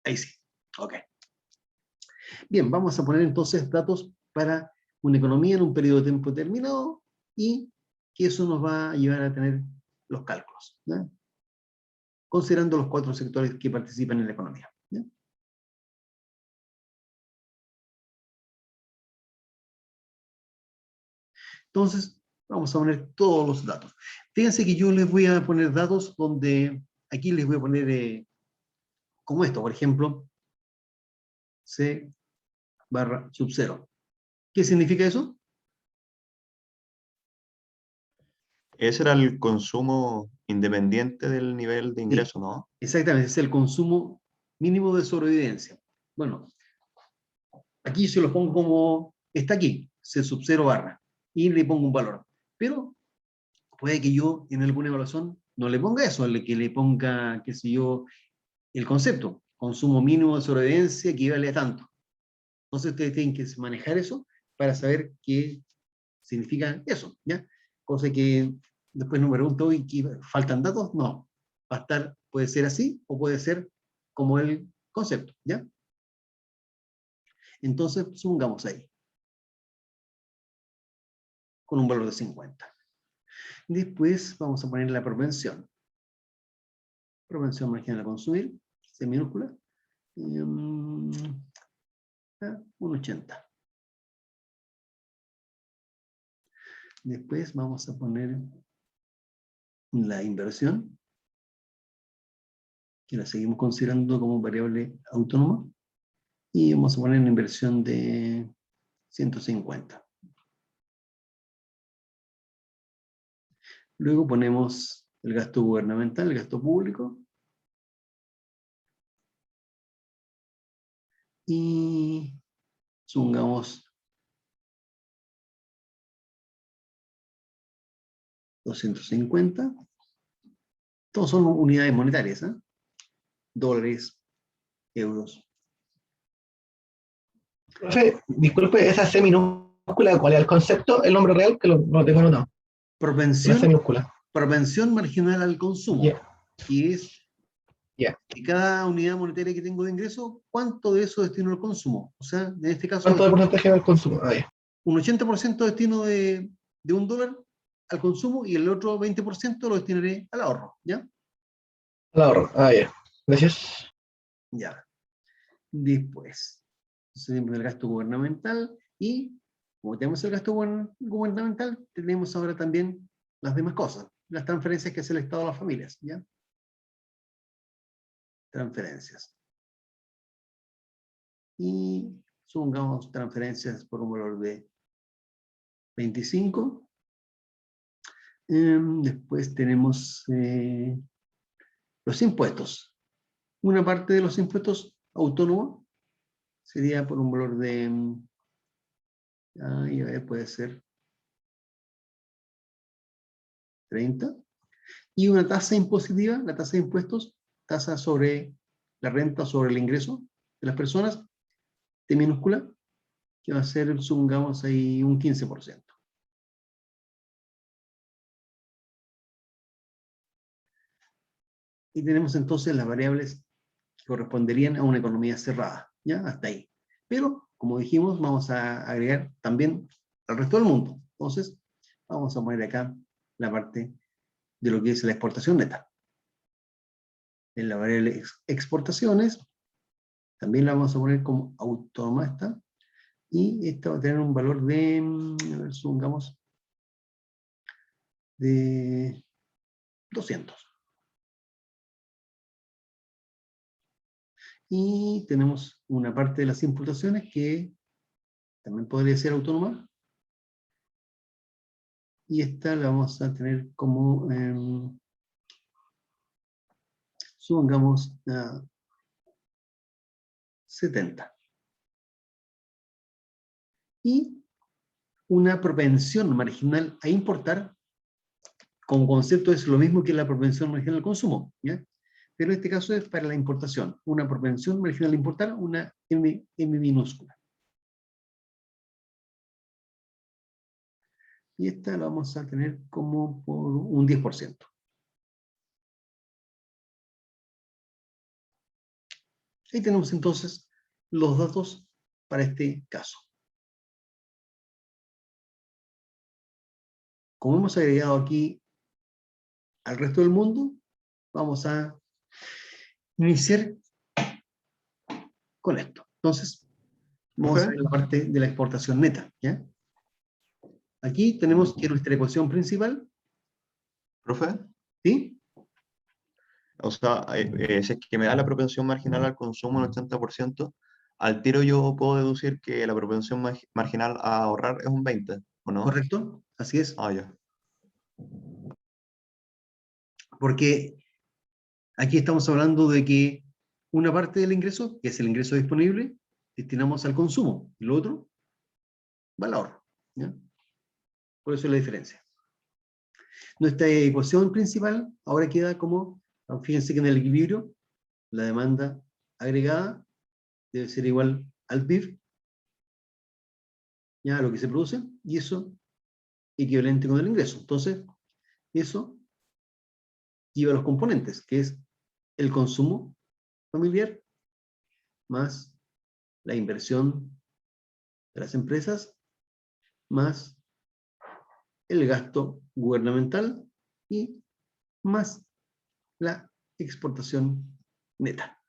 Ahí sí. Ok. Bien, vamos a poner entonces datos para una economía en un periodo de tiempo determinado y que eso nos va a llevar a tener los cálculos, ¿no? Considerando los 4 sectores que participan en la economía, ¿no? Entonces, vamos a poner todos los datos. Fíjense que yo les voy a poner datos donde, aquí les voy a poner como esto, por ejemplo, C barra sub 0. ¿Qué significa eso? Ese era el consumo independiente del nivel de ingreso, sí, ¿no? Exactamente, es el consumo mínimo de sobrevivencia. Bueno, aquí se lo pongo como, está aquí, C sub 0 barra, y le pongo un valor. Pero puede que yo en alguna evaluación no le ponga eso, que le ponga, qué sé yo, el concepto, consumo mínimo de sobrevivencia equivale a tanto. Entonces ustedes tienen que manejar eso para saber qué significa eso, ¿ya? Cosa que después no me pregunto, ¿y qué faltan datos? No, va a estar, puede ser así o puede ser como el concepto, ¿ya? Entonces, supongamos ahí, con un valor de 50. Después vamos a poner la propensión. Propensión marginal a consumir, C minúscula, un 80. Después vamos a poner la inversión, que la seguimos considerando como variable autónoma, y vamos a poner una inversión de 150. Luego ponemos el gasto gubernamental, el gasto público, y supongamos 250. Todos son unidades monetarias, ¿eh? Dólares, euros. Profe, disculpe, esa C minúscula, ¿cuál es el concepto? El nombre real, que lo tengo anotado. Propensión, C minúscula. Propensión marginal al consumo, que es que cada unidad monetaria que tengo de ingreso, ¿cuánto de eso destino al consumo? O sea, en este caso, ¿cuánto de porcentaje del consumo? Un 80% destino de $1 al consumo y el otro 20% lo destinaré al ahorro, ¿ya? Al ahorro, ya. Gracias. Ya. Después, tenemos el gasto gubernamental y, como tenemos el gasto gubernamental, tenemos ahora también las demás cosas, las transferencias que hace el Estado a las familias, ¿ya? Transferencias. Y supongamos transferencias por un valor de 25. Después tenemos los impuestos. Una parte de los impuestos autónomos sería por un valor de, a ver, puede ser 30. Y una tasa impositiva, la tasa de impuestos, tasa sobre la renta, sobre el ingreso de las personas, T minúscula, que va a ser, supongamos ahí, un 15%. Y tenemos entonces las variables que corresponderían a una economía cerrada, ¿ya? Hasta ahí. Pero, como dijimos, vamos a agregar también al resto del mundo. Entonces, vamos a poner acá la parte de lo que es la exportación neta. En la variable exportaciones, también la vamos a poner como autónoma esta, y esta va a tener un valor de, a ver, supongamos, de 200. Y tenemos una parte de las imputaciones que también podría ser autónoma, y esta la vamos a tener como, supongamos, 70. Y una propensión marginal a importar, como concepto es lo mismo que la propensión marginal al consumo, ¿ya? Pero en este caso es para la importación. Una propensión marginal a importar, una M minúscula. Y esta la vamos a tener como por un 10%. Ahí tenemos entonces los datos para este caso. Como hemos agregado aquí al resto del mundo, vamos a iniciar con esto. Entonces, vamos a ver la parte de la exportación neta, ¿ya? Aquí tenemos que nuestra ecuación principal, ¿Profe? ¿sí? O sea, si es que me da la propensión marginal al consumo un 80%, al tiro yo puedo deducir que la propensión marginal a ahorrar es un 20, ¿o no? ¿Correcto? Así es. Ah, ya. Porque aquí estamos hablando de que una parte del ingreso, que es el ingreso disponible, destinamos al consumo, y lo otro va al ahorro, ¿ya? Por eso es la diferencia. Nuestra ecuación principal ahora queda como, fíjense que en el equilibrio, la demanda agregada debe ser igual al PIB, ya, a lo que se produce, y eso equivalente con el ingreso. Entonces, eso lleva a los componentes, que es el consumo familiar más la inversión de las empresas más el gasto gubernamental y más la exportación neta.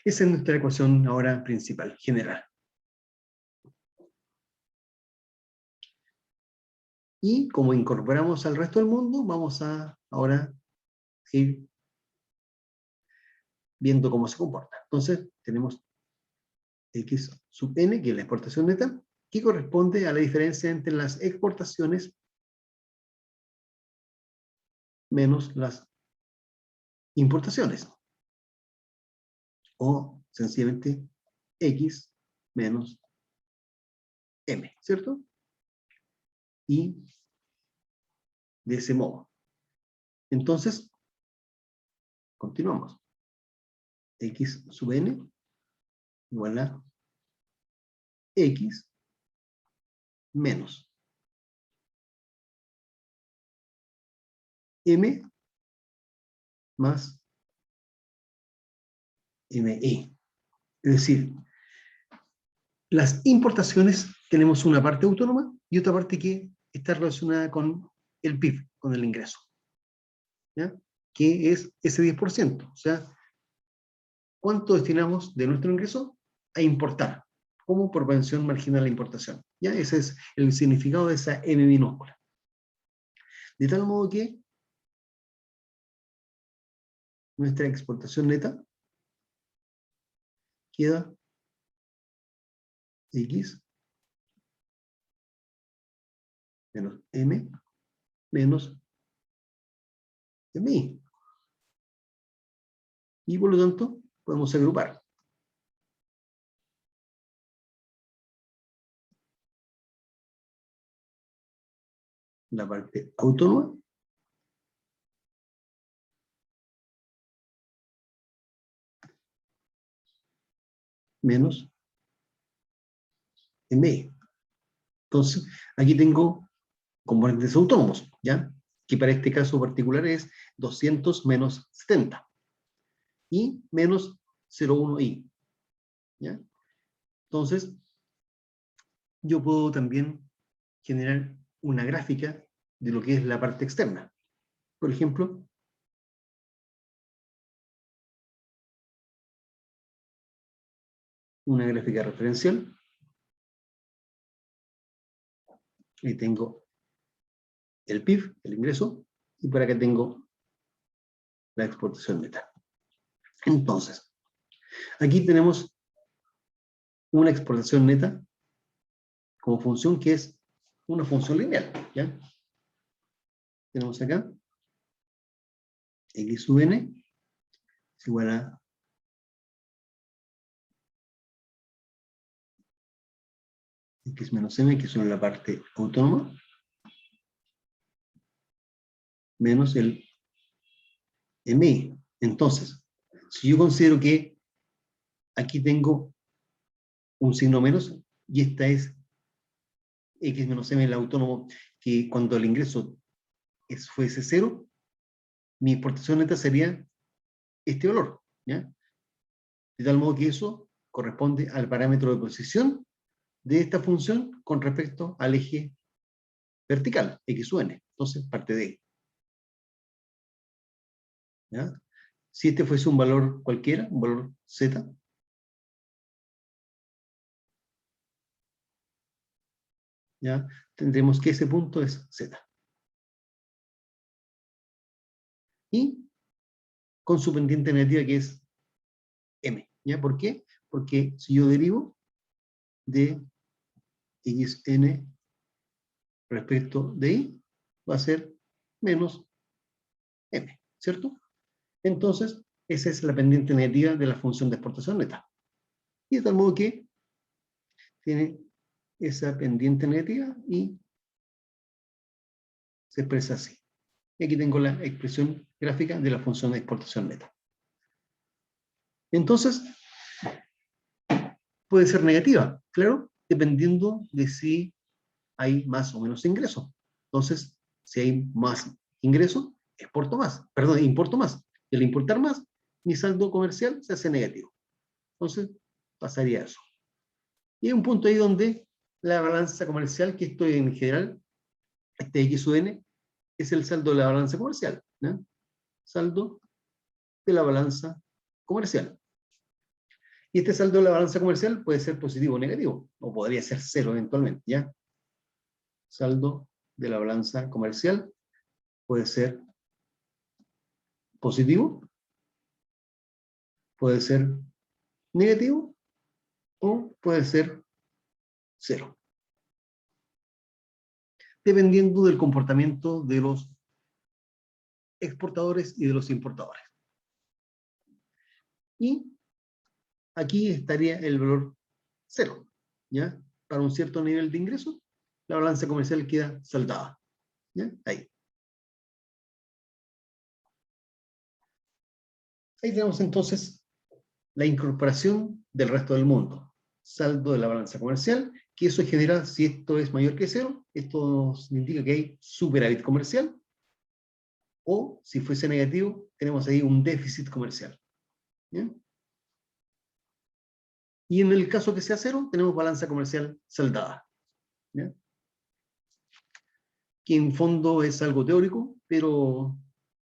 Esa es nuestra ecuación ahora principal, general. Y como incorporamos al resto del mundo, vamos a ahora ir viendo cómo se comporta. Entonces, tenemos X sub n, que es la exportación neta, que corresponde a la diferencia entre las exportaciones menos las importaciones. O sencillamente X menos M, ¿cierto? Y de ese modo. Entonces, continuamos. X sub n igual a X menos M más ME. Es decir, las importaciones tenemos una parte autónoma y otra parte que está relacionada con el PIB, con el ingreso, ¿ya? Que es ese 10%. O sea, ¿cuánto destinamos de nuestro ingreso a importar? Como propensión marginal a la importación. ¿Ya? Ese es el significado de esa M minúscula. De tal modo que nuestra exportación neta queda X menos M menos MI. Y por lo tanto, podemos agrupar. La parte autónoma menos MI. Entonces, aquí tengo componentes autónomos, ¿ya? Que para este caso particular es 200 menos 70. Y menos 0,1i, ¿ya? Entonces, yo puedo también generar una gráfica de lo que es la parte externa. Por ejemplo, una gráfica referencial. Ahí tengo el PIB, el ingreso, y por acá tengo la exportación neta. Entonces, aquí tenemos una exportación neta como función que es una función lineal, ¿ya? Tenemos acá X sub n es igual a X menos M, que es la parte autónoma, menos el MI. Entonces, si yo considero que aquí tengo un signo menos, y esta es X menos M, el autónomo, que cuando el ingreso fuese 0, mi exportación neta sería este valor, ¿ya? de tal modo que eso corresponde al parámetro de posición de esta función con respecto al eje vertical, x u n. Entonces, parte de ahí. ¿Ya? Si este fuese un valor cualquiera, un valor z, ¿ya? Tendremos que ese punto es z. Y con su pendiente negativa que es m. ¿Ya? ¿Por qué? Porque si yo derivo de xn respecto de y, va a ser menos m, ¿cierto? Entonces, esa es la pendiente negativa de la función de exportación neta. Y de tal modo que tiene esa pendiente negativa y se expresa así. Y aquí tengo la expresión gráfica de la función de exportación neta. Entonces, puede ser negativa, claro, dependiendo de si hay más o menos ingresos. Entonces, si hay más ingresos, exporto más, perdón, importo más. Y al importar más, mi saldo comercial se hace negativo. Entonces, pasaría eso. Y hay un punto ahí donde la balanza comercial, que esto en general, este X u N, es el saldo de la balanza comercial. ¿No? Saldo de la balanza comercial. Y este saldo de la balanza comercial puede ser positivo o negativo, o podría ser cero eventualmente, ¿ya? Saldo de la balanza comercial puede ser positivo, puede ser negativo, o puede ser cero. Dependiendo del comportamiento de los exportadores y de los importadores. Y aquí estaría el valor cero, ¿ya? Para un cierto nivel de ingreso, la balanza comercial queda saldada, ¿ya? Ahí. Ahí tenemos entonces la incorporación del resto del mundo. Saldo de la balanza comercial, que eso genera, si esto es mayor que cero, esto nos indica que hay superávit comercial, o si fuese negativo, tenemos ahí un déficit comercial. ¿Ya? Y en el caso que sea cero, tenemos balanza comercial saldada. ¿Ya? Que en fondo es algo teórico, pero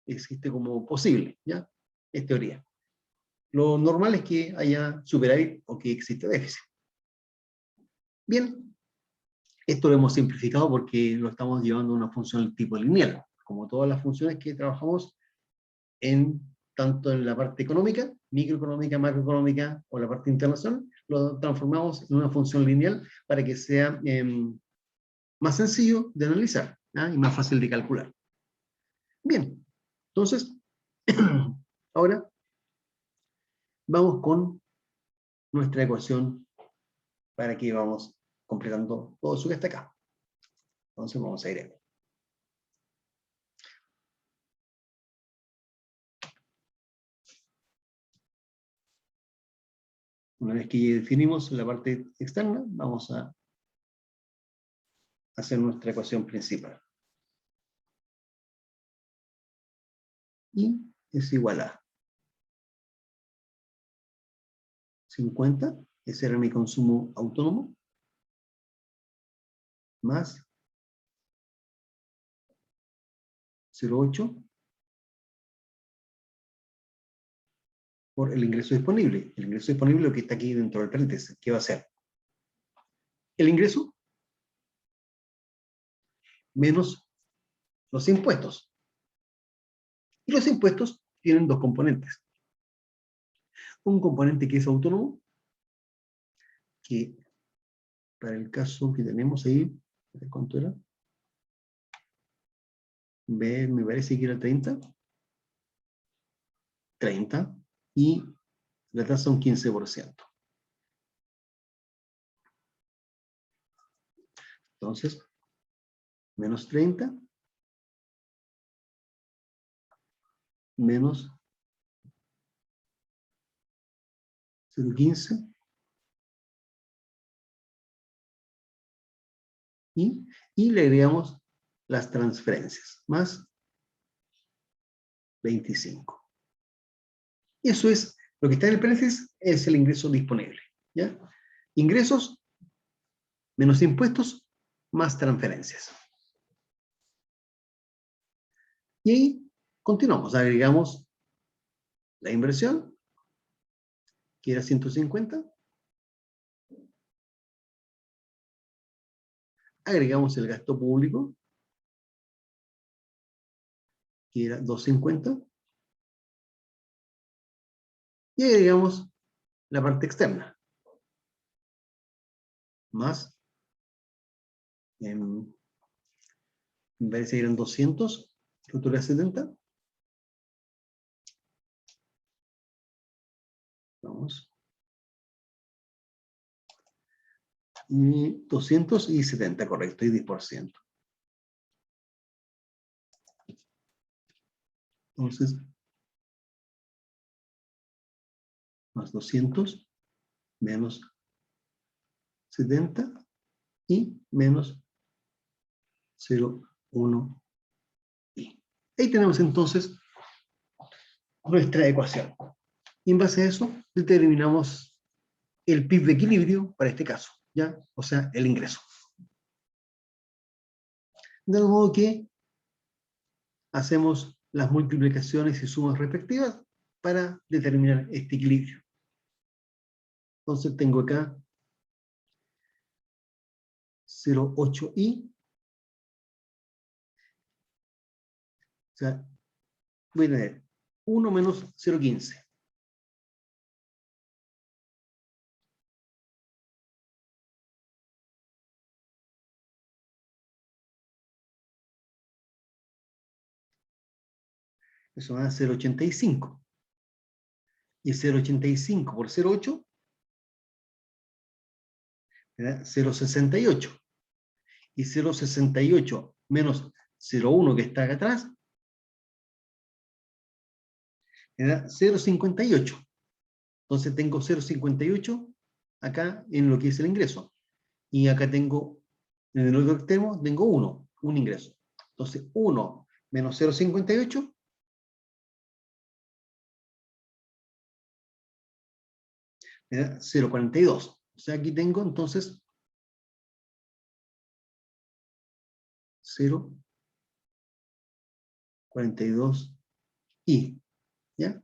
existe como posible, ¿ya? Es teoría. Lo normal es que haya superávit o que exista déficit. Bien, esto lo hemos simplificado porque lo estamos llevando a una función tipo lineal, como todas las funciones que trabajamos tanto en la parte económica, microeconómica, macroeconómica o la parte internacional, lo transformamos en una función lineal para que sea más sencillo de analizar, ¿ya? Y más fácil de calcular. Bien, entonces, ahora vamos con nuestra ecuación para que vamos completando todo eso que está acá. Entonces vamos a ir aquí. Una vez que ya definimos la parte externa, vamos a hacer nuestra ecuación principal. Y es igual a 50, ese era mi consumo autónomo, más 0,8 por el ingreso disponible. El ingreso disponible es lo que está aquí dentro del paréntesis. ¿Qué va a ser? El ingreso menos los impuestos. Y los impuestos tienen dos componentes. Un componente que es autónomo, que para el caso que tenemos ahí, ¿cuánto era? Me parece que era 30. 30. Y la tasa un 15%. Entonces, menos 30, menos 0,15, y le agregamos las transferencias, más 25. Eso es Lo que está en el paréntesis es el ingreso disponible. ¿Ya? Ingresos menos impuestos más transferencias. Y ahí continuamos. Agregamos la inversión, que era 150. Agregamos el gasto público, que era 250. Y agregamos la parte externa. Más, me parece que eran 200, futura 70. Vamos. Y 270, correcto, y 10%. Entonces, más 200, menos 70 y menos 0,1 y. Ahí tenemos entonces nuestra ecuación. Y en base a eso, determinamos el PIB de equilibrio para este caso, ¿ya? O sea, el ingreso. De modo que hacemos las multiplicaciones y sumas respectivas para determinar este equilibrio. Entonces tengo acá 0,8i. O sea, voy a tener 1 menos 0,15. Eso va a 0,85. Y 0,85 por 0,8 me da 0,68. Y 0,68 menos 0,1 que está acá atrás me da 0,58. Entonces tengo 0,58 acá en lo que es el ingreso. Y acá tengo, en el otro extremo, tengo 1, un ingreso. Entonces 1 menos 0,58 me da 0,42. O sea, aquí tengo entonces 0,42i. ¿Ya?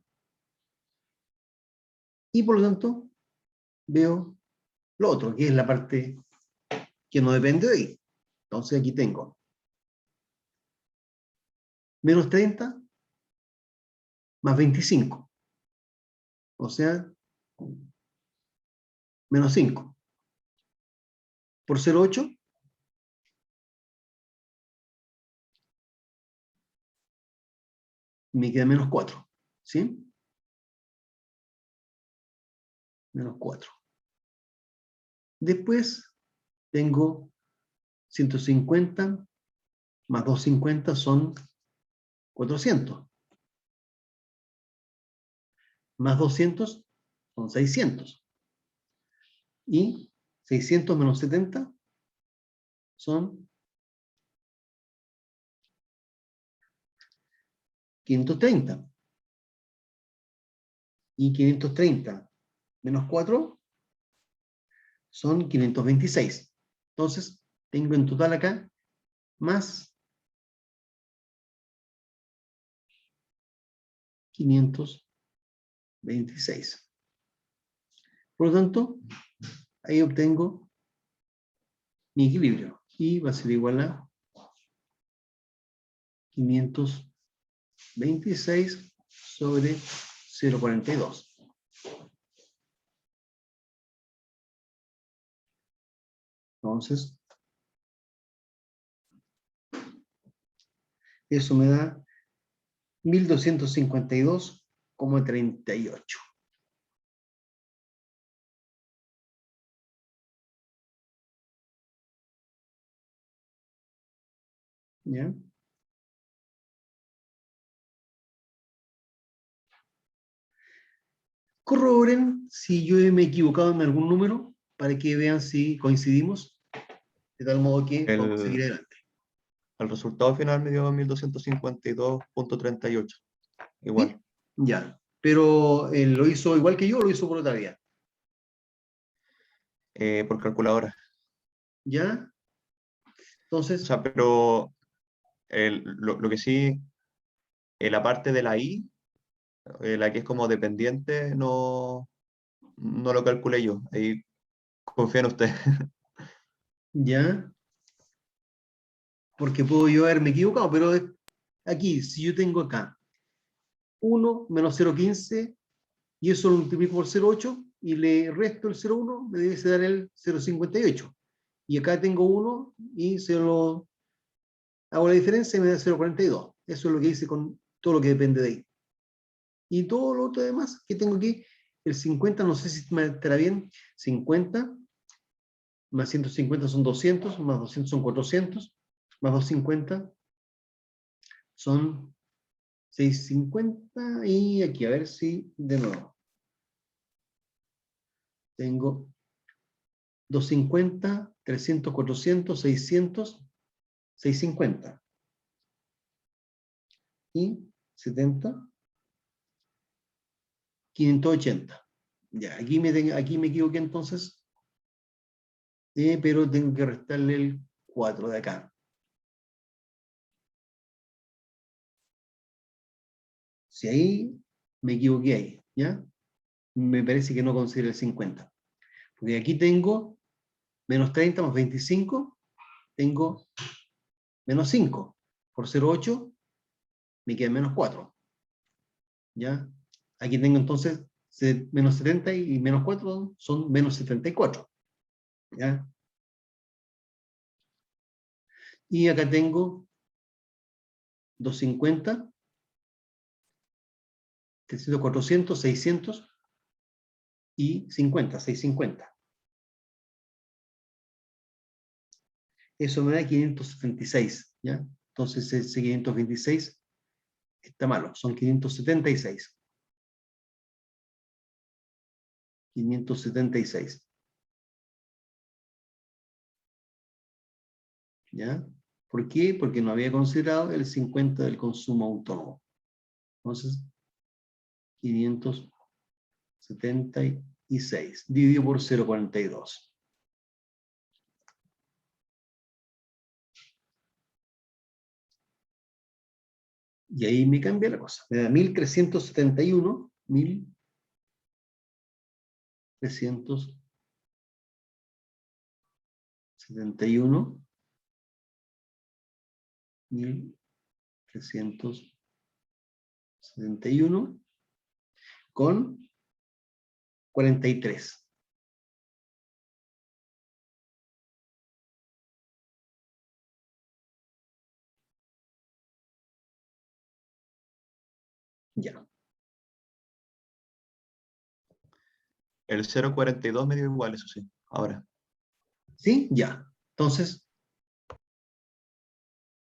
Y por lo tanto, veo lo otro, que es la parte que no depende de ahí. Entonces aquí tengo menos 30 más 25. O sea, menos 5. Por 0,8 me queda menos 4. ¿Sí? Menos 4. Después tengo 150 más 250 son 400. Más 200 son 600. Y 600 menos 70 son 530. Y 530 menos 4 son 526. Entonces, tengo en total acá más 526. Por lo tanto, ahí obtengo mi equilibrio. Y va a ser igual a 526 sobre 0,42. Entonces, eso me da 1252,38. ¿Ya? Corroboren si yo me he equivocado en algún número para que vean si coincidimos, de tal modo que podemos seguir adelante. El resultado final me dio 1252,38. Igual. ¿Sí? Ya. pero lo hizo igual que yo, lo hizo por otra vía. Por calculadora. ¿Ya? O Entonces, sea, pero lo que sí, la parte de la I, la que es como dependiente, no lo calculé yo. Ahí confío en usted. ¿ya? Porque puedo yo haberme equivocado, pero aquí, si yo tengo acá 1 menos 0,15 y eso lo multiplico por 0,8 y le resto el 0,1, me debe dar el 0,58. Y acá tengo 1 y se lo hago la diferencia y me da 0,42. Eso es lo que hice con todo lo que depende de ahí. Y todo lo otro demás que tengo aquí, el 50, no sé si me estará bien, 50 más 150 son 200, más 200 son 400, más 250 son 650 y aquí a ver si de nuevo tengo 250, 300, 400, 600, 650 y 70, 580. Ya, aquí me equivoqué entonces, pero tengo que restarle el 4 de acá. Si ahí me equivoqué ahí, ¿ya? Me parece que no considero el 50. Porque aquí tengo menos 30 más 25, tengo menos 5. Por 0,8 me queda menos 4. ¿Ya? Aquí tengo entonces menos 70 y menos 4 son menos 74. ¿Ya? Y acá tengo 250, 300, 400, 600 y 50, 650. Eso me da 576. ¿Ya? Entonces ese 526 está malo, son 576. 576. ¿Ya? ¿Por qué? Porque no había considerado el 50 del consumo autónomo. Entonces, 576 dividido por 0,42. Y ahí me cambia la cosa. Me da 1371, 1371, 1371 con 43. Ya. El 0,42 me dio igual, eso sí. Ahora. ¿Sí? Ya. Entonces,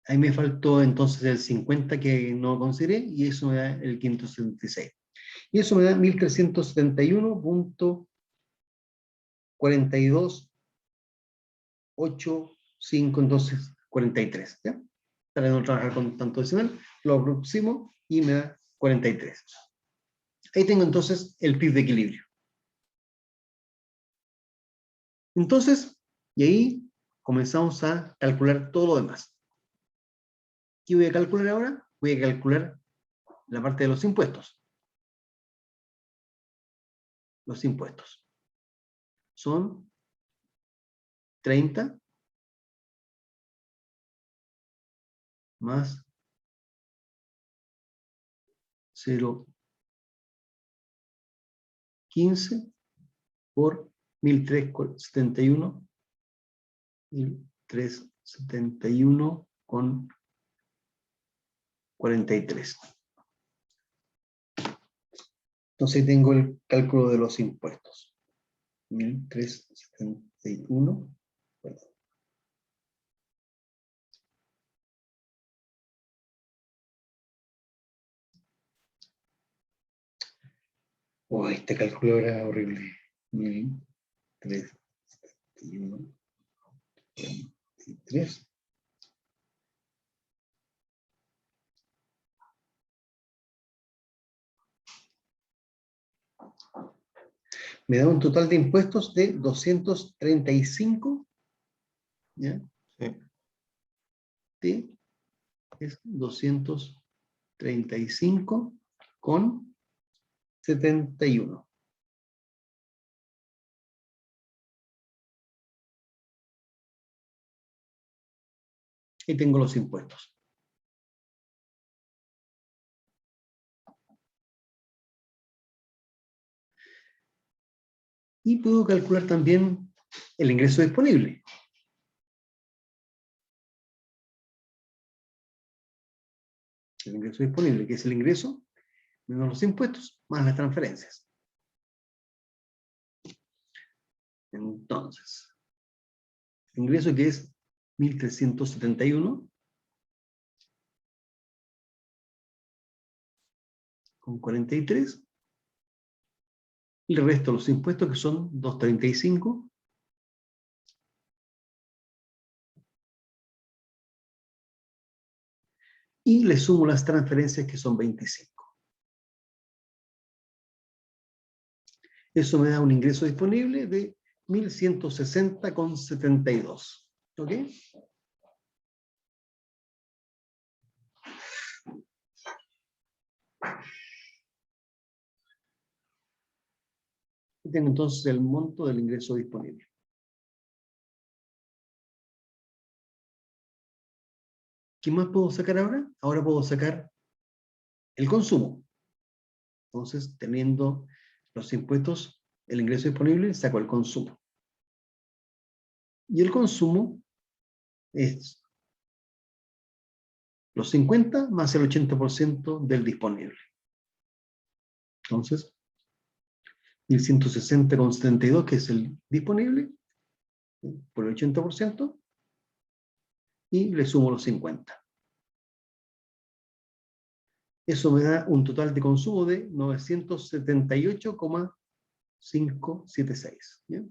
ahí me faltó entonces el 50 que no consideré y eso me da el 576. Y eso me da 1371.4285, entonces 43. ¿Ya? Para no trabajar con tanto decimal, lo aproximo y me da 43. Ahí tengo entonces el PIB de equilibrio. Entonces, y ahí comenzamos a calcular todo lo demás. ¿Qué voy a calcular ahora? Voy a calcular la parte de los impuestos. Los impuestos son 30 más 0,15 por 1371 con 43. Entonces tengo el cálculo de los impuestos. 1371, perdón. Oh, este cálculo era horrible. 1371, 43. Me da un total de impuestos de 235, ¿ya? Sí. T es 235,71. Y tengo los impuestos. Y puedo calcular también el ingreso disponible. El ingreso disponible, que es el ingreso menos los impuestos más las transferencias. Entonces, el ingreso que es 1.371,43. Y el resto de los impuestos que son 235. Y le sumo las transferencias que son 25. Eso me da un ingreso disponible de 1.160,72. ¿Ok? Y tengo entonces el monto del ingreso disponible. ¿Qué más puedo sacar ahora? Ahora puedo sacar el consumo. Entonces, teniendo los impuestos, el ingreso disponible, saco el consumo. Y el consumo es los 50 más el 80% del disponible. Entonces, 1.160,72, que es el disponible, por el 80%, y le sumo los 50. Eso me da un total de consumo de 978,576. ¿Ya?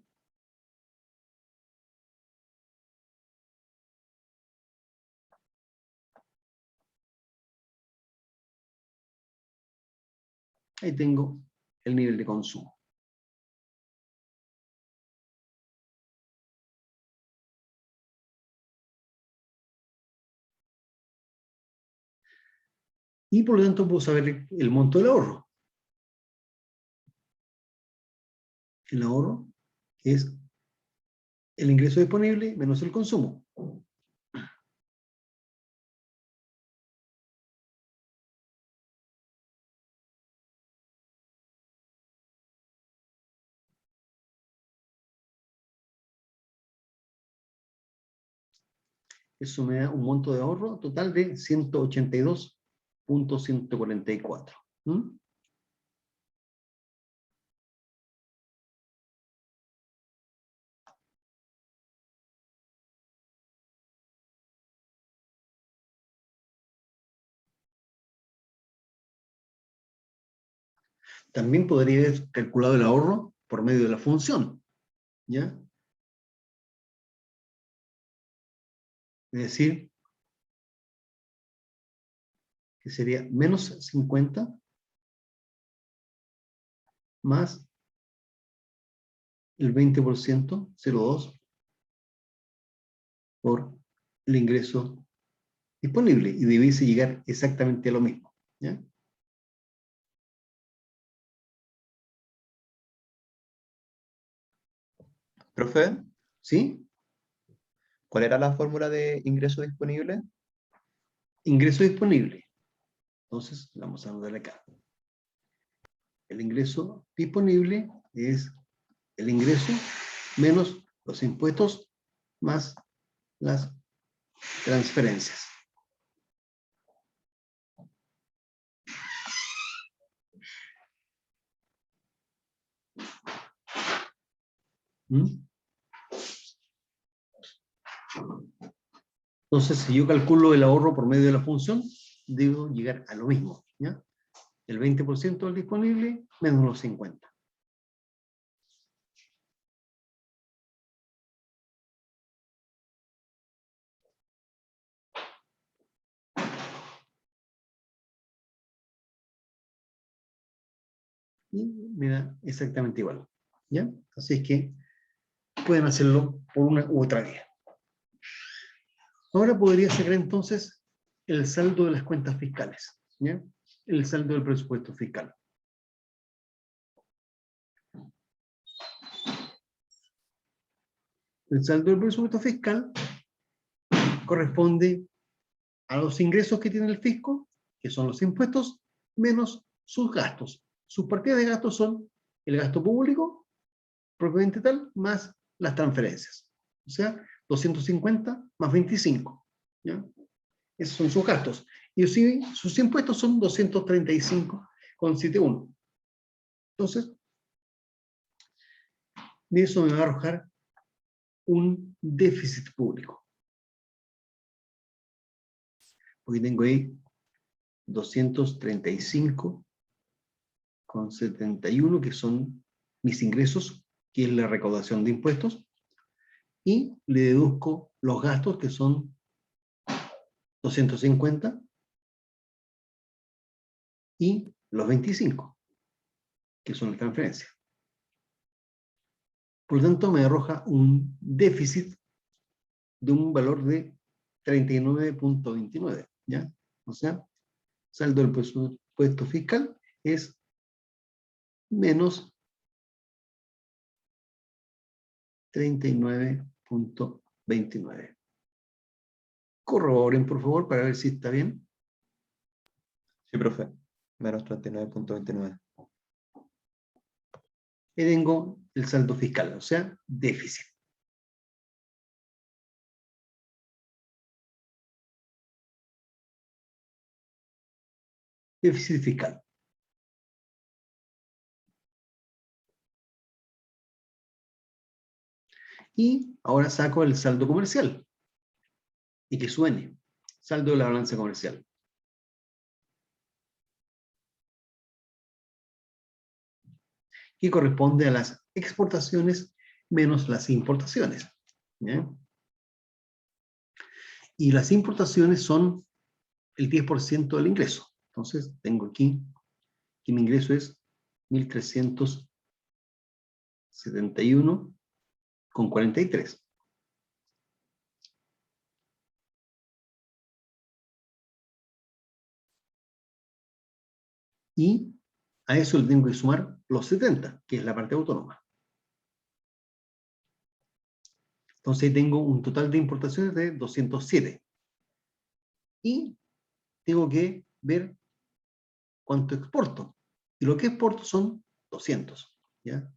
Ahí tengo el nivel de consumo. Y por lo tanto puedo saber el monto del ahorro. El ahorro es el ingreso disponible menos el consumo. Eso me da un monto de ahorro total de 182,144. ¿Mm? También podría haber calculado el ahorro por medio de la función. ¿Ya? Es decir, que sería menos 50 más el 20%, 0,2, por el ingreso disponible, y debiese llegar exactamente a lo mismo. ¿Ya? Profe, ¿Sí? ¿cuál era la fórmula de ingreso disponible? Ingreso disponible. Entonces, vamos a anotar acá. El ingreso disponible es el ingreso menos los impuestos más las transferencias. ¿Mm? Entonces, si yo calculo el ahorro por medio de la función, debo llegar a lo mismo. ¿Ya? El 20% del disponible menos los 50. Y me da exactamente igual. ¿Ya? Así es que pueden hacerlo por una u otra vía. Ahora podría sacar entonces el saldo de las cuentas fiscales, ¿ya? El saldo del presupuesto fiscal. El saldo del presupuesto fiscal corresponde a los ingresos que tiene el fisco, que son los impuestos, menos sus gastos. Sus partidas de gastos son el gasto público, propiamente tal, más las transferencias. O sea, 250 más 25. ¿Ya? Esos son sus gastos. Y sus impuestos son 235,71. Entonces, de eso me va a arrojar un déficit público. Porque tengo ahí 235,71, que son mis ingresos, que es la recaudación de impuestos, y le deduzco los gastos, que son 250, y los 25, que son las transferencias. Por lo tanto, me arroja un déficit de un valor de 39,29, ¿ya? O sea, saldo del presupuesto fiscal es menos 39,29. Corroboren, por favor, para ver si está bien. Sí, profe. Menos 39,29. Y tengo el saldo fiscal, o sea, déficit. Déficit fiscal. Y ahora saco el saldo comercial. Y que suene. Saldo de la balanza comercial. Que corresponde a las exportaciones menos las importaciones. ¿Ya? Y las importaciones son el 10% del ingreso. Entonces, tengo aquí que mi ingreso es 1.371,43. Y a eso le tengo que sumar los 70, que es la parte autónoma. Entonces tengo un total de importaciones de 207. Y tengo que ver cuánto exporto. Y lo que exporto son 200. ¿Ya?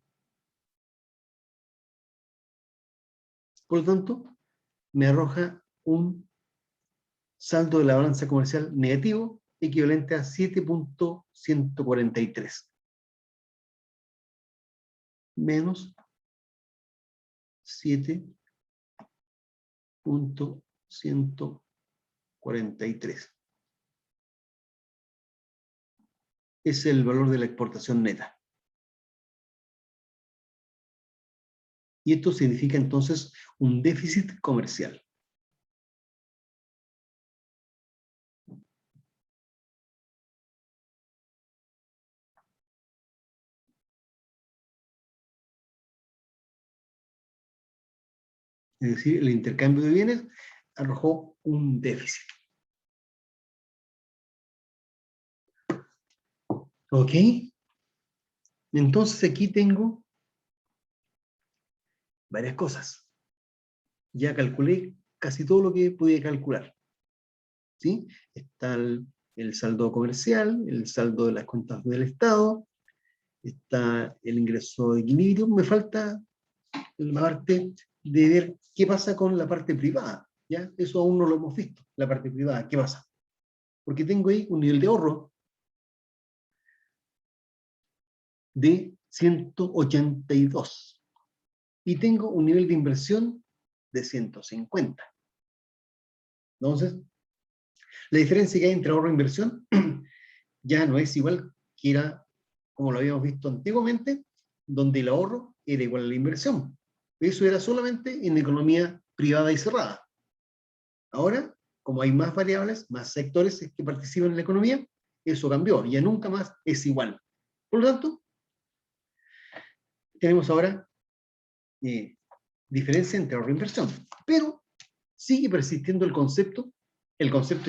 Por lo tanto, me arroja un saldo de la balanza comercial negativo equivalente a 7,143. Menos 7,143. Es el valor de la exportación neta. Y esto significa entonces un déficit comercial. Es decir, el intercambio de bienes arrojó un déficit. ¿Ok? Entonces aquí tengo varias cosas. Ya calculé casi todo lo que podía calcular. ¿Sí? Está el saldo comercial, el saldo de las cuentas del Estado, está el ingreso de equilibrio. Me falta la parte de ver qué pasa con la parte privada. ¿Ya? Eso aún no lo hemos visto, la parte privada, ¿qué pasa? Porque tengo ahí un nivel de ahorro de 182 y tengo un nivel de inversión de 150. Entonces, la diferencia que hay entre ahorro e inversión ya no es igual que era como lo habíamos visto antiguamente, donde el ahorro era igual a la inversión. Eso era solamente en economía privada y cerrada. Ahora, como hay más variables, más sectores que participan en la economía, eso cambió, ya nunca más es igual. Por lo tanto, tenemos ahora diferencia entre ahorro e inversión, pero sigue persistiendo el concepto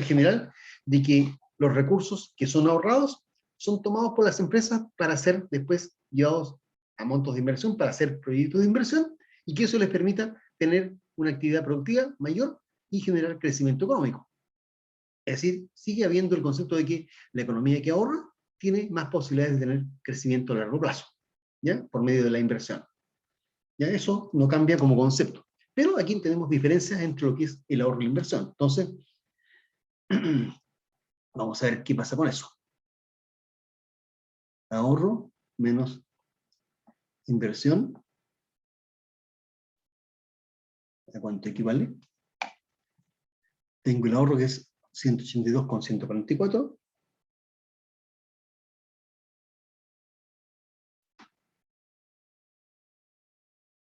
general de que los recursos que son ahorrados son tomados por las empresas para ser después llevados a montos de inversión, para hacer proyectos de inversión, y que eso les permita tener una actividad productiva mayor y generar crecimiento económico. Es decir, sigue habiendo el concepto de que la economía que ahorra tiene más posibilidades de tener crecimiento a largo plazo, ¿ya? Por medio de la inversión. ¿Ya? Eso no cambia como concepto. Pero aquí tenemos diferencias entre lo que es el ahorro y la inversión. Entonces, vamos a ver qué pasa con eso. Ahorro menos inversión. ¿A cuánto equivale? Tengo el ahorro que es 182,144.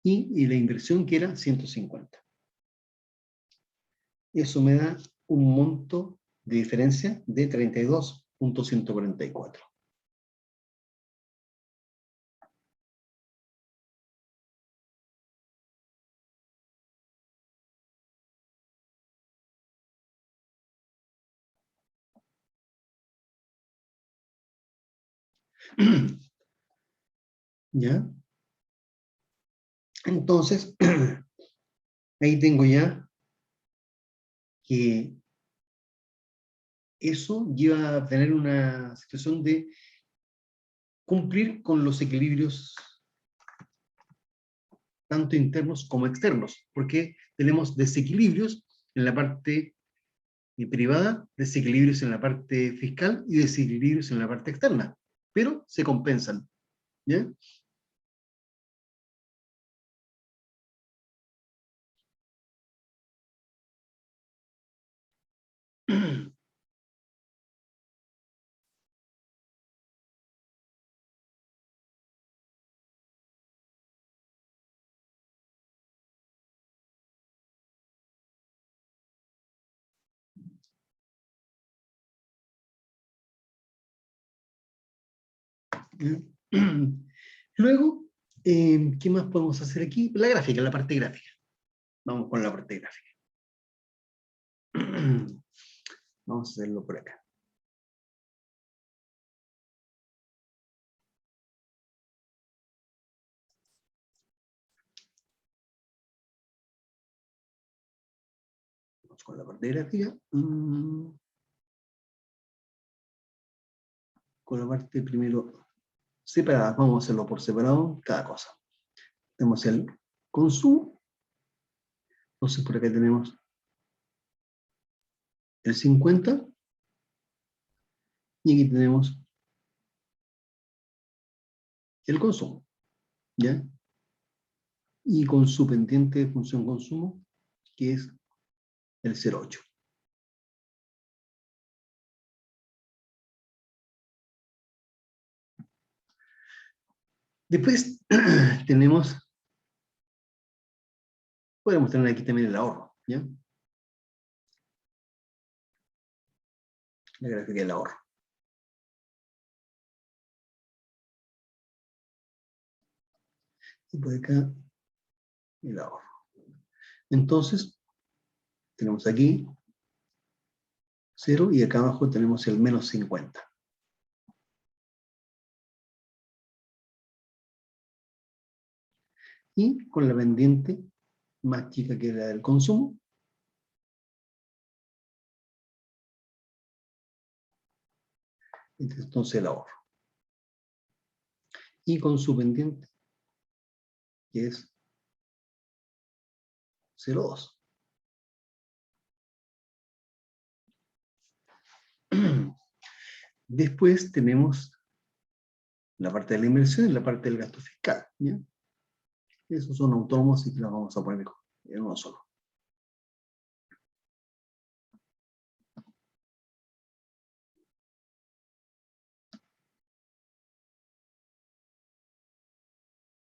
Y la inversión que era 150. Eso me da un monto de diferencia de 32,144. ¿Ya? Entonces, ahí tengo ya que eso lleva a tener una situación de cumplir con los equilibrios tanto internos como externos, porque tenemos desequilibrios en la parte privada, desequilibrios en la parte fiscal y desequilibrios en la parte externa, pero se compensan, ¿ya? Luego, ¿qué más podemos hacer aquí? La gráfica, la parte gráfica. Vamos con la parte gráfica. Vamos a hacerlo por acá. Vamos con la parte gráfica. Con la parte primero separada. Vamos a hacerlo por separado, cada cosa. Tenemos el consumo. Entonces por acá tenemos el 50. Y aquí tenemos el consumo, ¿ya? Y con su pendiente de función consumo, que es el 0,8. Después tenemos, podemos tener aquí también el ahorro, ¿ya? La gráfica del ahorro. Y por acá el ahorro. Entonces, tenemos aquí 0 y acá abajo tenemos el menos 50. Y con la pendiente más chica que la del consumo, entonces el ahorro. Y con su pendiente, que es 0,2. Después tenemos la parte de la inversión y la parte del gasto fiscal, ¿ya? Esos son autónomos y los vamos a poner en uno solo.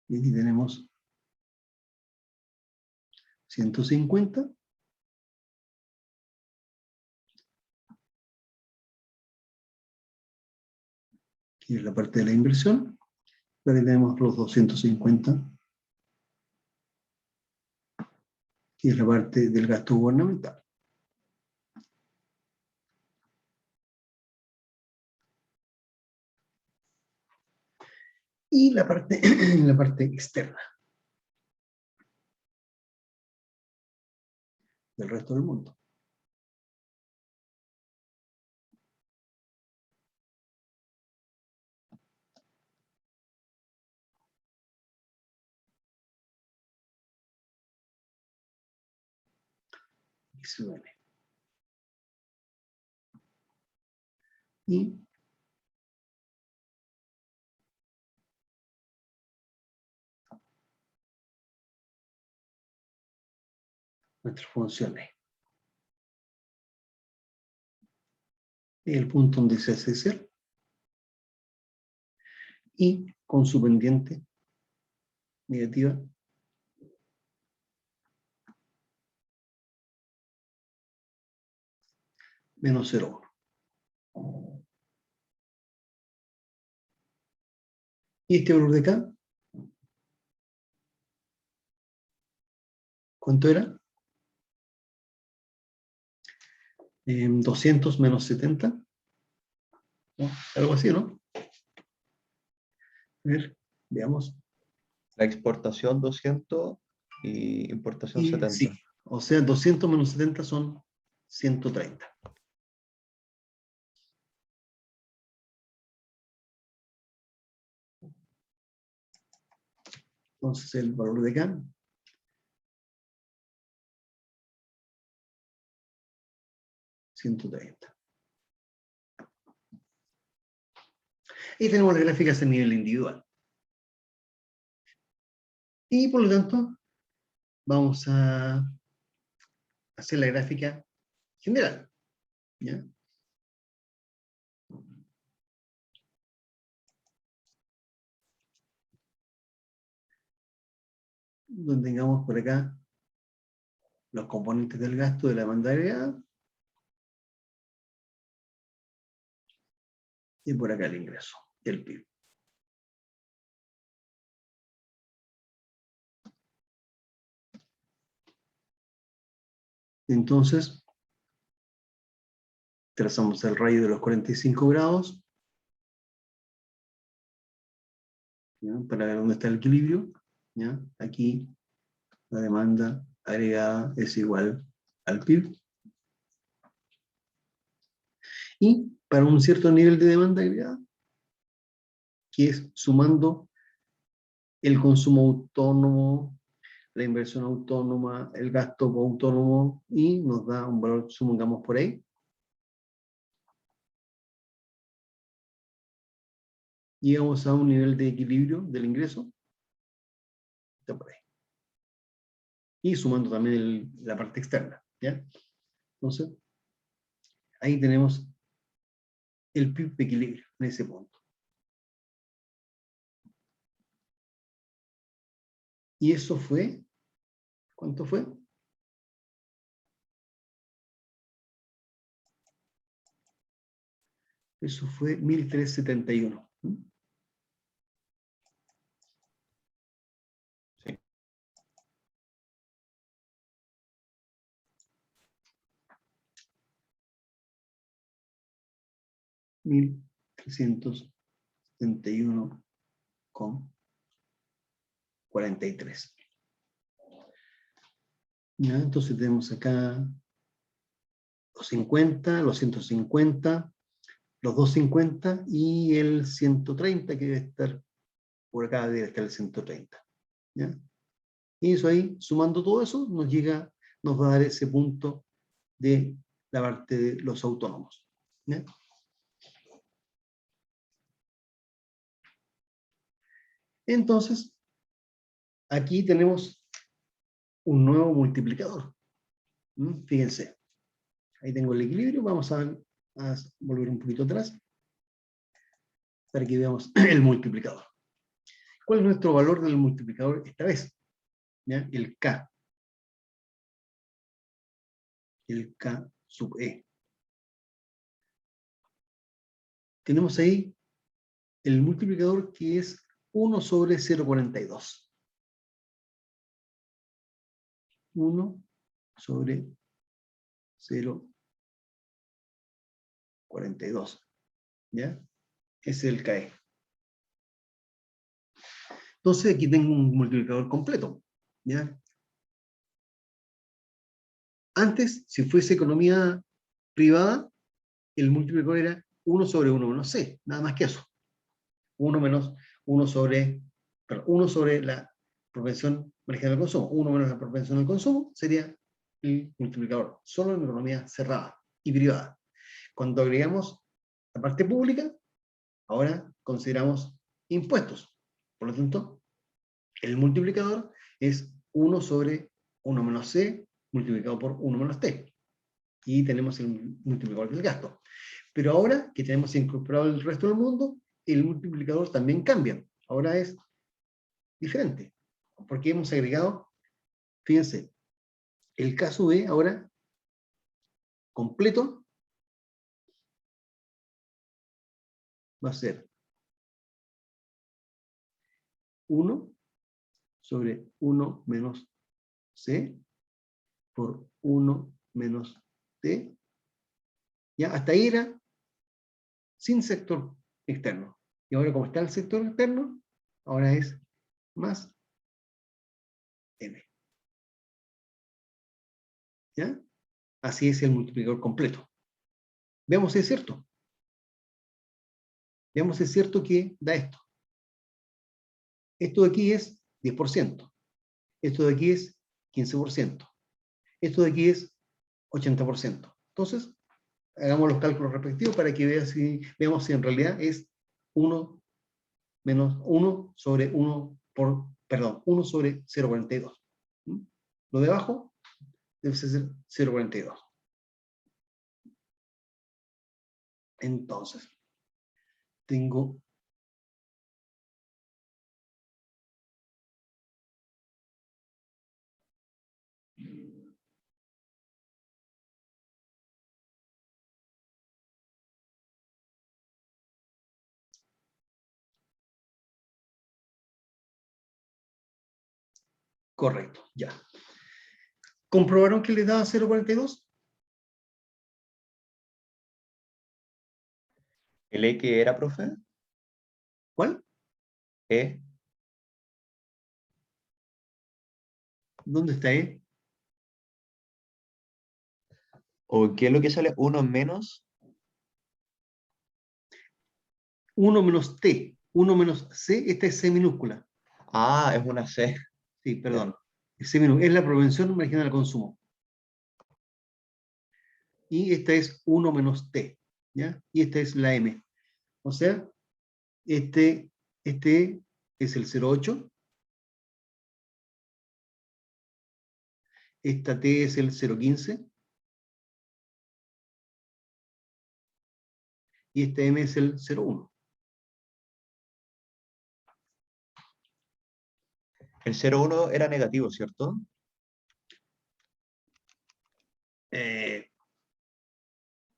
Y aquí tenemos 150. Que es la parte de la inversión. Aquí tenemos los 250, que es la parte del gasto gubernamental. Y la parte, la parte externa del resto del mundo. XUN. Y nuestras funciones. Y el punto donde se hace ser. Y con su pendiente negativa menos 0,1. Y este valor de acá, ¿cuánto era? 200 menos 70. ¿No? Algo así, ¿no? A ver, veamos. La exportación 200 y importación 70. Sí, o sea, 200 menos 70 son 130. Entonces el valor de acá, 130. Y tenemos las gráficas a nivel individual. Y por lo tanto, vamos a hacer la gráfica general. ¿Ya? Donde tengamos por acá los componentes del gasto de la demanda agregada. Y por acá el ingreso, el PIB. Entonces, trazamos el rayo de los 45 grados, ¿ya? Para ver dónde está el equilibrio. ¿Ya? Aquí la demanda agregada es igual al PIB. Y para un cierto nivel de demanda agregada, que es sumando el consumo autónomo, la inversión autónoma, el gasto autónomo, y nos da un valor, supongamos por ahí. Llegamos a un nivel de equilibrio del ingreso. Está por ahí. Y sumando también la parte externa. ¿Ya? Entonces, ahí tenemos el PIB de equilibrio en ese punto. Y eso fue, ¿cuánto fue? Eso fue 1371. Sí. $1.371,43. ¿Ya? Entonces tenemos acá los 50, los 150, los 250 y el 130, que debe estar por acá, debe estar el 130. ¿Ya? Y eso ahí, sumando todo eso, nos va a dar ese punto de la parte de los autónomos. ¿Ya? Entonces, aquí tenemos un nuevo multiplicador. Fíjense, ahí tengo el equilibrio, vamos a volver un poquito atrás para que veamos el multiplicador. ¿Cuál es nuestro valor del multiplicador esta vez? ¿Ya? El K. El K sub E. Tenemos ahí el multiplicador que es 1 sobre 0,42. 1 sobre 0,42. ¿Ya? Ese es el KE. Entonces aquí tengo un multiplicador completo. ¿Ya? Antes, si fuese economía privada, el multiplicador era 1 sobre 1 menos C, nada más que eso. 1 sobre la propensión marginal al consumo, 1 menos la propensión al consumo, sería el multiplicador, solo en economía cerrada y privada. Cuando agregamos la parte pública, ahora consideramos impuestos. Por lo tanto, el multiplicador es 1 sobre 1 menos C multiplicado por 1 menos T. Y tenemos el multiplicador del gasto. Pero ahora que tenemos incorporado el resto del mundo, el multiplicador también cambia. Ahora es diferente. Porque hemos agregado, fíjense, el caso B ahora completo va a ser 1 sobre 1 menos C por 1 menos T. Ya, hasta ahí era sin sector externo. Y ahora como está el sector externo, ahora es más M. ¿Ya? Así es el multiplicador completo. Veamos si es cierto. Veamos si es cierto que da esto. Esto de aquí es 10%. Esto de aquí es 15%. Esto de aquí es 80%. Entonces, hagamos los cálculos respectivos para que veamos si en realidad es 1 menos 1 sobre 1 por, perdón, 1 sobre 0,42. Lo de abajo debe ser 0,42. Entonces, tengo correcto, ya. ¿Comprobaron que les daba 0,42? ¿El E que era, profe? ¿Cuál? ¿E? ¿Dónde está E? ¿O qué es lo que sale? 1 menos. 1 menos T, 1 menos C, esta es C minúscula. Ah, es una C. Sí, perdón. Es C minúscula, es la propensión marginal al consumo. Y esta es 1 menos T, ¿ya? Y esta es la M. O sea, este es el 0,8. Esta T es el 0,15. Y este M es el 0,1. El 0,1 era negativo, ¿cierto?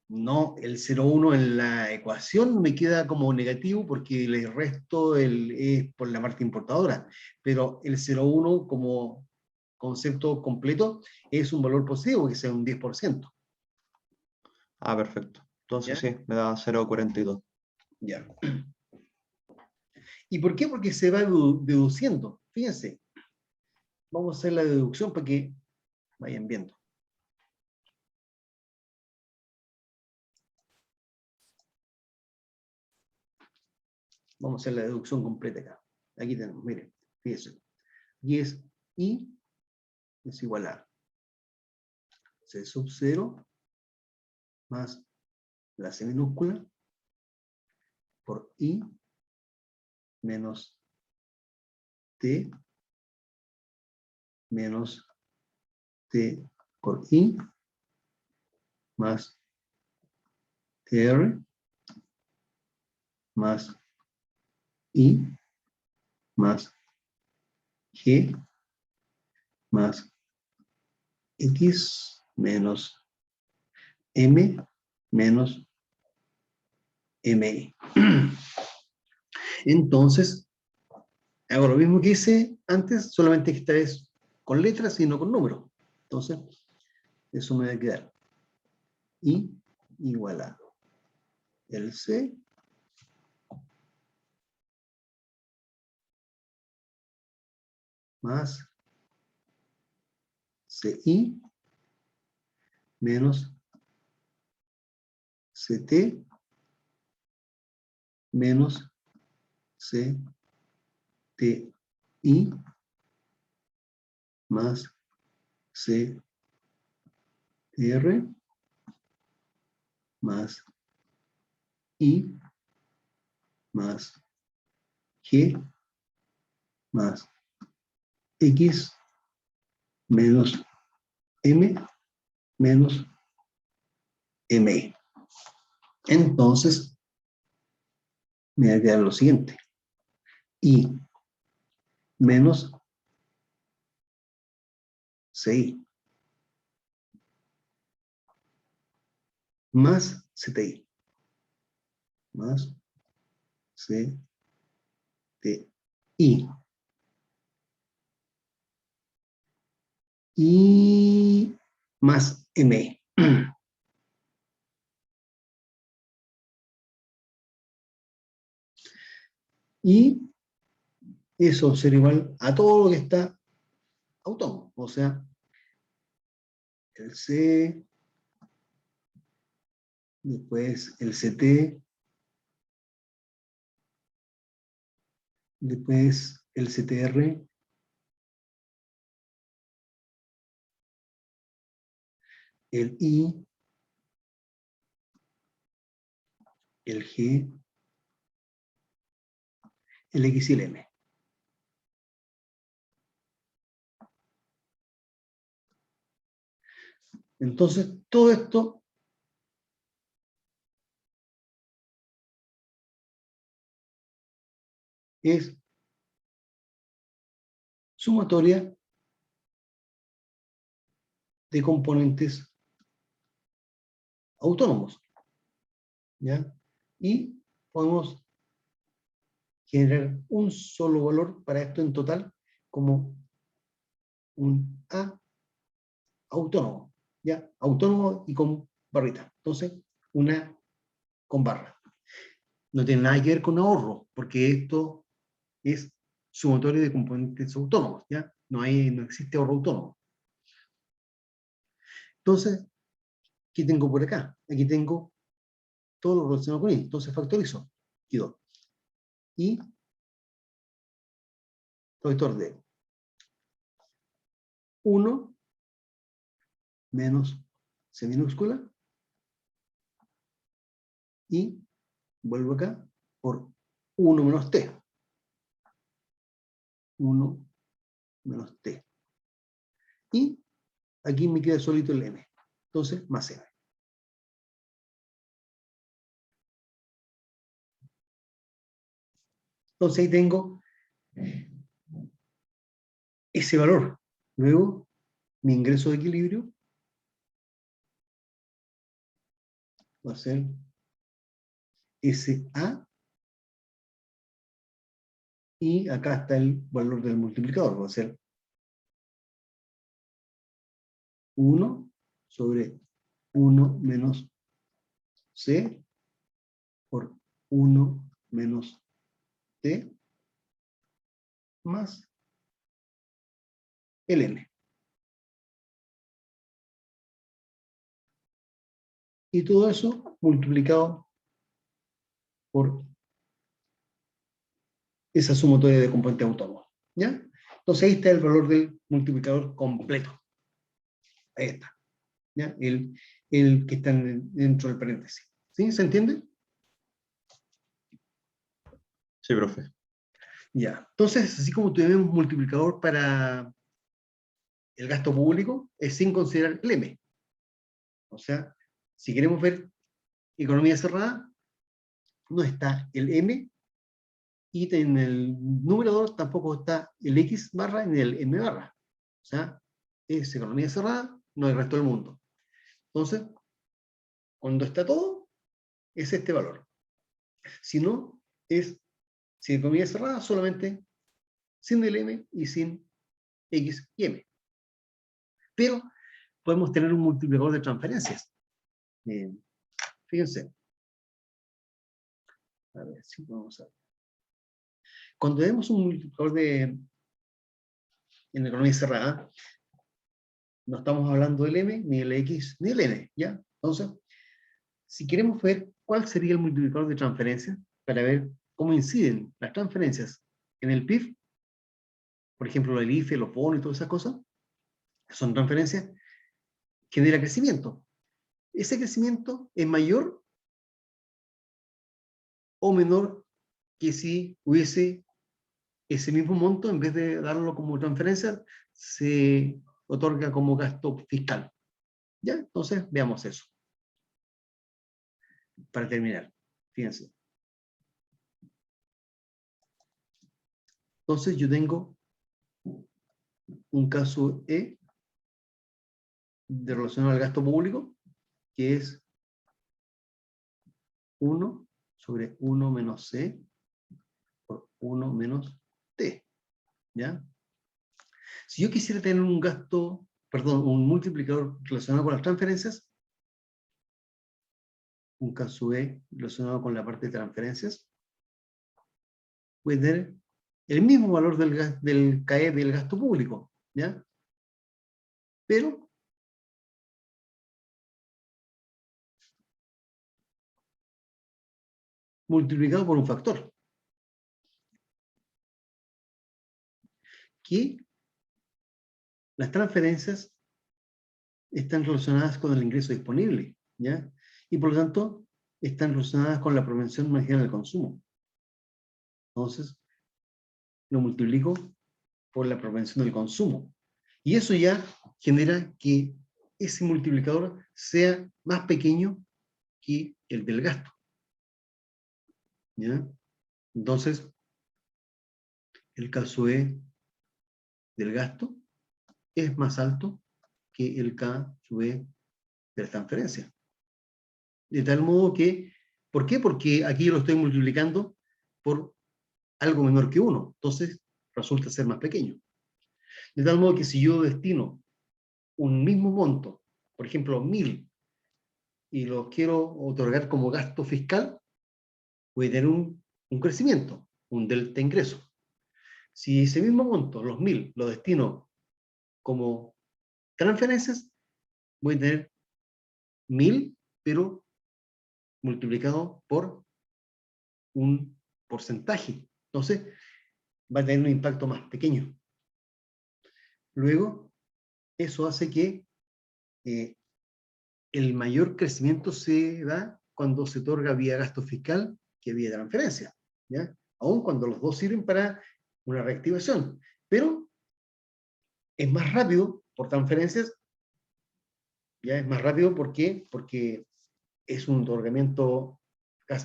No, el 0,1 en la ecuación me queda como negativo porque le resto es por la parte importadora, pero el 0,1 como concepto completo es un valor positivo, que sea un 10%. Ah, perfecto. ¿Ya? Entonces sí, me da 0,42. Ya. ¿Y por qué? Porque se va deduciendo. Fíjense, vamos a hacer la deducción para que vayan viendo. Vamos a hacer la deducción completa acá. Aquí tenemos, miren, fíjense. Y es I es igual a C sub 0 más la C minúscula por I menos T menos T por I más TR más I más G más X menos M menos MI. Entonces, Hago lo mismo que hice antes, solamente que esta vez con letras y no con números. Entonces, eso me va a quedar I igual a el C más CI menos CT menos CTI más CR más I más G más X menos M menos M. Entonces, me va a quedar lo siguiente. I menos CI más CTI más CTI y más M. Y eso será igual a todo lo que está autónomo. O sea, el C, después el CT, después el CTR, el I, el G, el X y el M. Entonces, todo esto es sumatoria de componentes autónomos, ¿ya? Y podemos generar un solo valor para esto en total como un A autónomo, ¿ya? Autónomo y con barrita. Entonces, una con barra. No tiene nada que ver con ahorro, porque esto es sumatorio de componentes autónomos, ¿ya? No existe ahorro autónomo. Entonces, ¿qué tengo por acá? Aquí tengo todo lo relacionado con I. Entonces factorizo. Quedó. Y factor de 1 menos C minúscula y vuelvo acá por 1 menos T. 1 menos T. Y aquí me queda solito el M. Entonces, más M. Entonces ahí tengo ese valor. Luego, mi ingreso de equilibrio va a ser SA y acá está el valor del multiplicador. Va a ser 1 sobre 1 menos C por 1 menos T más el N. Y todo eso multiplicado por esa sumatoria de componentes autónomos. ¿Ya? Entonces ahí está el valor del multiplicador completo. Ahí está. ¿Ya? El que está dentro del paréntesis. ¿Sí? ¿Se entiende? Sí, profe. Ya. Entonces, así como tenemos un multiplicador para el gasto público, es sin considerar el M. O sea, si queremos ver economía cerrada, no está el M, y en el numerador tampoco está el X barra ni el M barra. O sea, es economía cerrada, no hay resto del mundo. Entonces, cuando está todo, es este valor. Si no, si economía cerrada, solamente sin el m y sin x y m. Pero podemos tener un multiplicador de transferencias. Fíjense. A ver si podemos ver. Cuando vemos un multiplicador en economía cerrada, no estamos hablando del m, ni del x, ni del n, ¿ya? Entonces, si queremos ver cuál sería el multiplicador de transferencias, para ver cómo inciden las transferencias en el PIB, por ejemplo, el IFE, los bonos y todas esas cosas, que son transferencias, genera crecimiento. Ese crecimiento es mayor o menor que si hubiese ese mismo monto, en vez de darlo como transferencia, se otorga como gasto fiscal. ¿Ya? Entonces, veamos eso. Para terminar, fíjense. Entonces, yo tengo un caso E de relación al gasto público, que es 1 sobre 1 menos C por 1 menos T. ¿Ya? Si yo quisiera tener un gasto, perdón, un multiplicador relacionado con las transferencias, un caso E relacionado con la parte de transferencias, voy a tener el mismo valor del CAE del gasto público, ¿ya? Pero multiplicado por un factor, que las transferencias están relacionadas con el ingreso disponible, ¿ya? Y por lo tanto, están relacionadas con la propensión marginal del consumo. Entonces, lo multiplico por la propensión del consumo. Y eso ya genera que ese multiplicador sea más pequeño que el del gasto. ¿Ya? Entonces, el caso E del gasto es más alto que el K sub E de la transferencia. De tal modo que, ¿por qué? Porque aquí lo estoy multiplicando por algo menor que 1. Entonces, resulta ser más pequeño. De tal modo que si yo destino un mismo monto, por ejemplo, 1000, y lo quiero otorgar como gasto fiscal, voy a tener un crecimiento, un delta ingreso. Si ese mismo monto, los 1000, lo destino como transferencias, voy a tener 1000, pero multiplicado por un porcentaje. Entonces, va a tener un impacto más pequeño. Luego, eso hace que el mayor crecimiento se da cuando se otorga vía gasto fiscal que vía transferencia, ¿ya? Aun cuando los dos sirven para una reactivación. Pero es más rápido por transferencias, ya es más rápido porque es un otorgamiento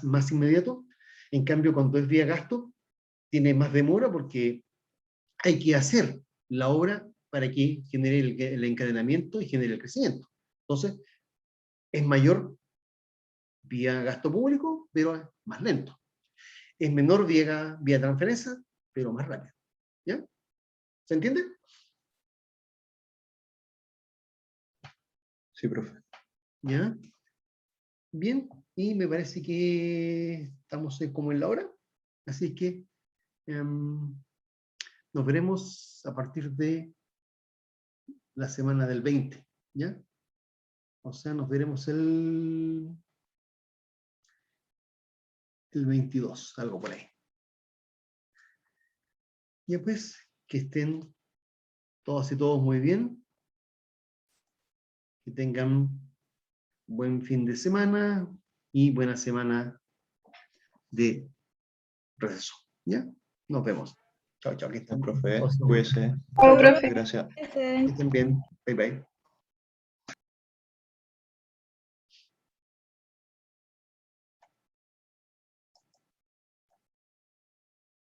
más inmediato. En cambio, cuando es vía gasto, tiene más demora porque hay que hacer la obra para que genere el encadenamiento y genere el crecimiento. Entonces, es mayor vía gasto público, pero es más lento. Es menor vía transferencia, pero más rápido. ¿Ya? ¿Se entiende? Sí, profe. ¿Ya? Bien, y me parece que estamos como en la hora, así que nos veremos a partir de la semana del 20, ¿ya? O sea, nos veremos el 22, algo por ahí. Ya pues, que estén todas y todos muy bien, que tengan buen fin de semana y buena semana de receso, ¿ya? Nos vemos. Chao, chao, que estén, Profe, todos y todos. cuídese. Chao, chao. profe. Gracias. Que estén bien. Bye, bye.